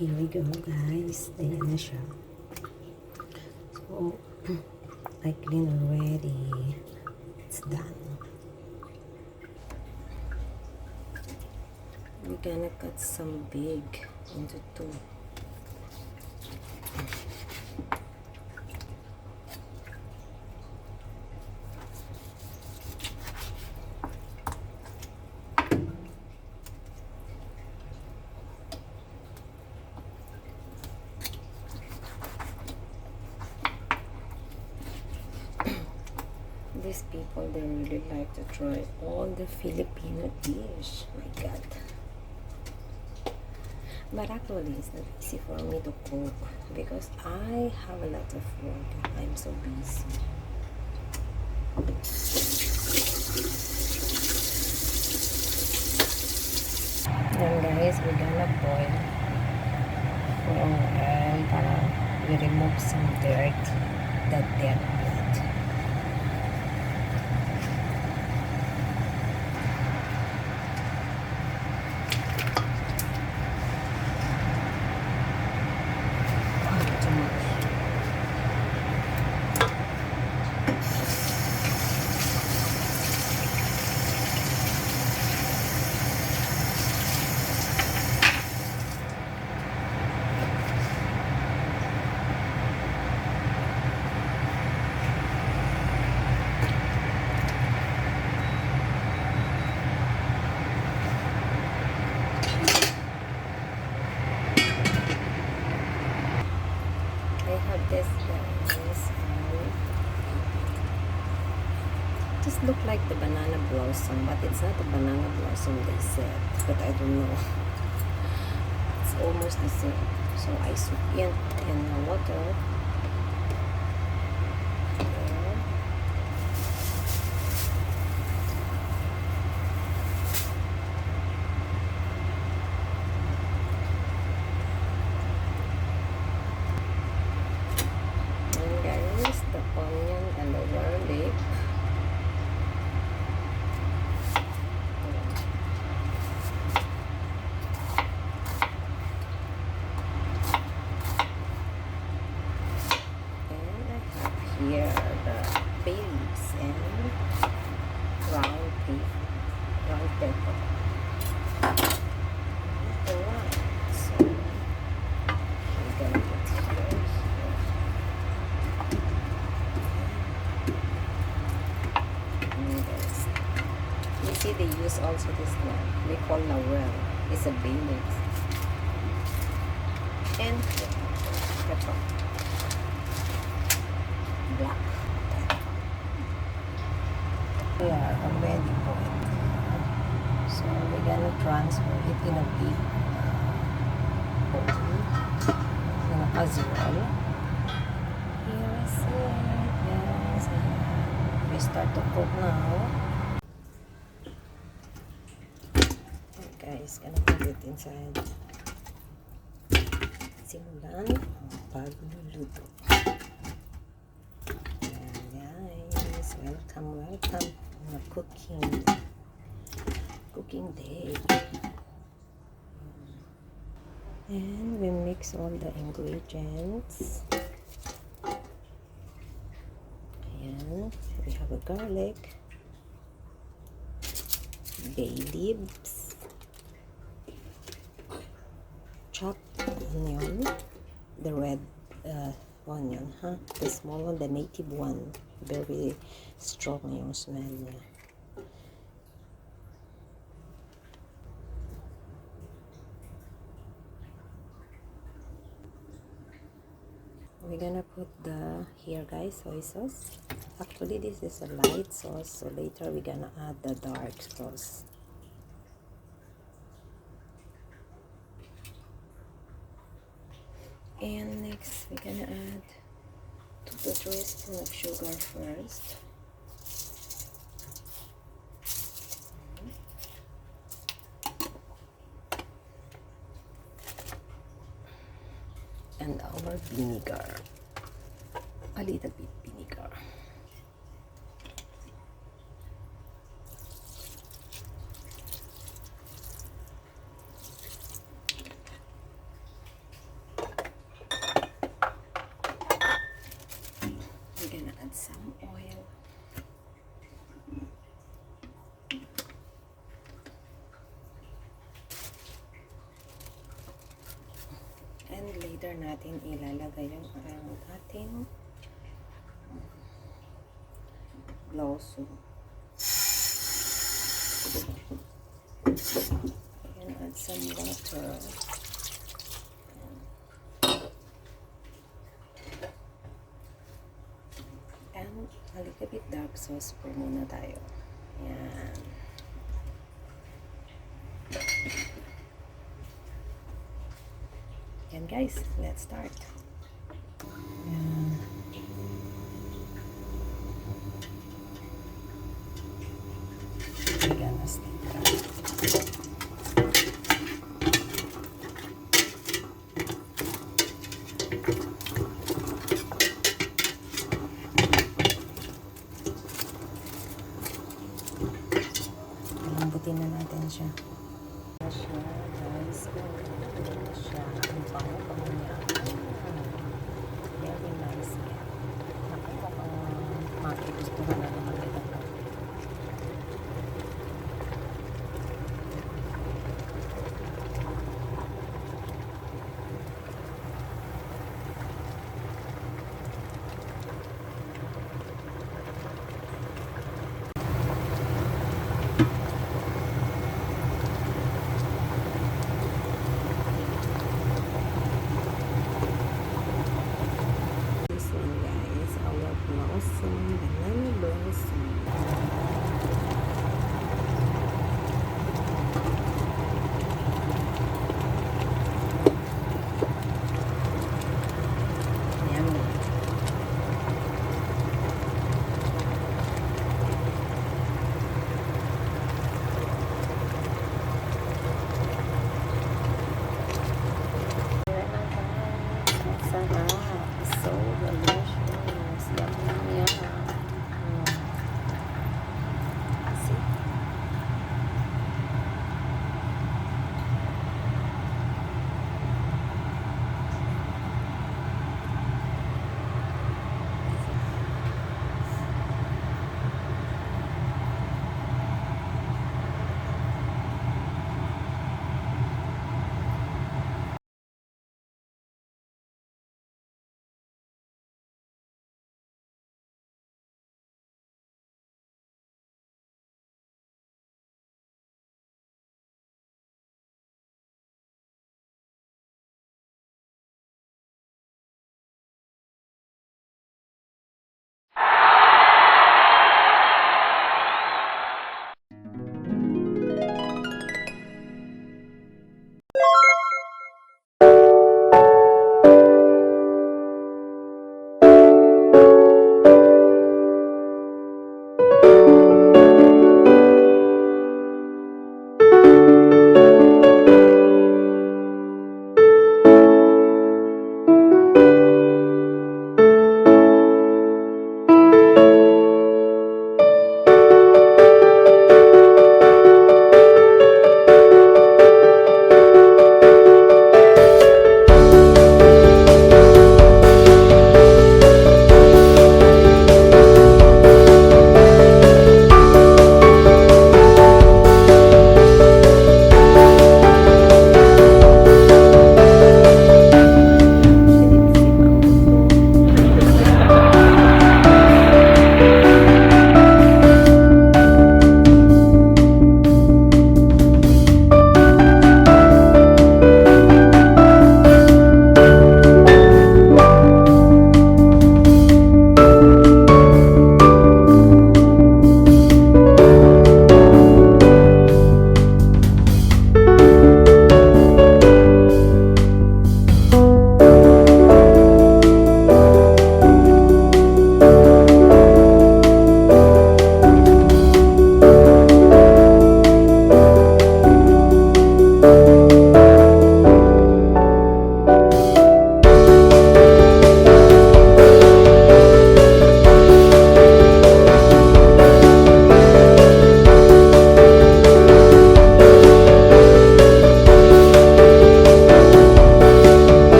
Here we go, guys. Ayan na siya. So, I clean already. It's done. We're gonna cut some big into two. These people, they really like to try all the Filipino dish. My God. But actually, it's not easy for me to cook because I have a lot of work and I'm so busy. And guys, we're gonna boil for a while para we remove some dirt that dead blood. This guys, just look like the banana blossom, but it's not a banana blossom they said, but I don't know. It's almost the same. So I soak it in water. Here are the bay leaves and round pepper. Alright, so we're gonna put here. And this. You see they use also this one. We call laurel. It's a bay leaf. And pepper. Black. We are already boiled. So we're gonna transfer it in a big bowl, in a casserole. Here is it, yes. We start to cook now. Okay guys, gonna put it inside. Simulan pagluluto. Welcome on a cooking day. And we mix all the ingredients. And we have a garlic, bay leaves, chopped onion, the red onion, the small one, the native one. Very strong yung smell niya. We're gonna put the here guys soy sauce. Actually this is a light sauce, so later we're gonna add the dark sauce. And next we're gonna add 2 to 3 spoons of sugar first. And our vinegar. A little bit vinegar. blender natin ilalagay yung ating lawson. And add some water. And a little bit dark sauce po muna tayo. Yan. Yan guys, let's start. Yan. Lagyan na stika. Lambutin na natin siya. Siya guys, siya ang pango niya. Very nice yan. Mukhang makigustuhan na